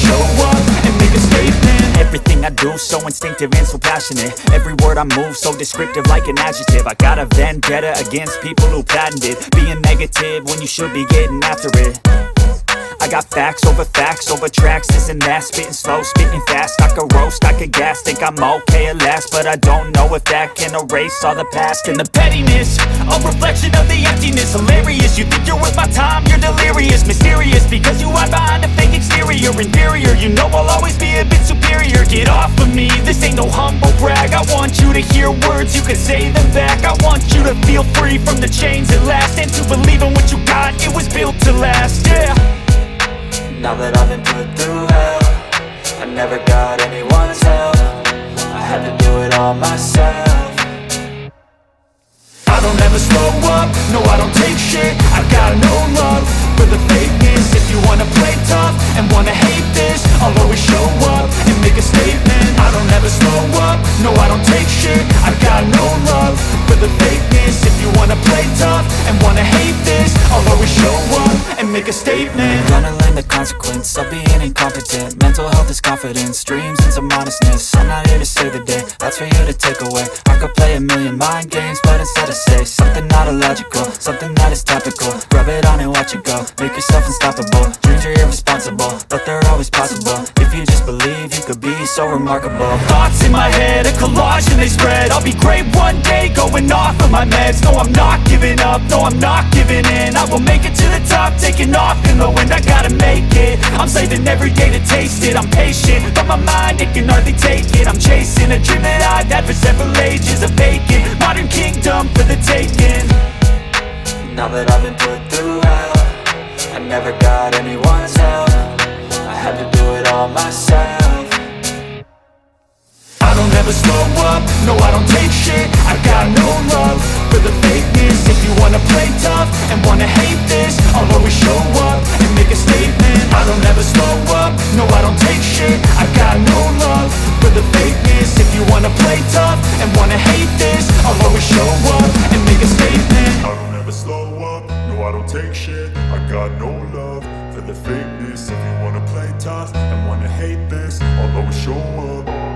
show up and make a statement. Everything I do so instinctive and so passionate. Every word I move so descriptive like an adjective. I got a vendetta against people who patented being negative when you should be getting after it. I got facts over tracks, this and that. Spitting slow, spitting fast. I could roast, I could gas. Think I'm okay at last, but I don't know if that can erase all the past. And the pettiness, a reflection of the emptiness. Hilarious, you think you're worth my time, you're delirious. Mysterious, because you hide behind a fake exterior. Inferior, you know I'll always be a bit superior. Get off of me, this ain't no humble brag. I want you to hear words, you can say them back. I want you to feel free from the chains at last, and to believe in what you got, it was built to last, yeah. Now that I've been put through hell, I never got anyone's help. I had to do it all myself. I don't ever slow up, no I don't take shit. I got no love for the fakeness. If you wanna play tough and wanna hate this, I'll always show up and make a statement. I don't ever slow up, no I don't take shit. I got no love for the fakeness. If you wanna play tough and wanna hate this, I'll always show up and make a statement. Gonna learn the consequence of being incompetent. Mental health is confidence, dreams and some modestness. I'm not here to save the day, that's for you to take away. I could play a million mind games, but instead I say something not illogical, something that is topical. Rub it on and watch it go, make yourself unstoppable. Dreams are irresponsible, but they're always possible. If you just believe, you could be so remarkable. Thoughts in my head, a collage and they spread. I'll be great one day, going off of my meds. No, I'm not giving up, no, I'm not giving in. I will make it to the top, taking off in the wind. I gotta make it, I'm saving every day to taste it. I'm patient, but my mind, it can hardly take it. I'm chasing a dream that I've had for several ages. A vacant, modern kingdom for the taking. Now that I've been put through hell, I never got anyone's help. I had to do it all myself. I don't ever slow up, no I don't take shit. I got no love for the fakeness. If you wanna play tough and wanna hate this, I'll always show up and make a statement. I don't ever slow up, no I don't take shit. I got no love for the fakeness. If you wanna play tough and wanna hate this, I'll always show up and make a statement. I don't ever slow up, no I don't take shit. I got no love for the fakeness. If you wanna play tough and wanna hate this, I'll always show up.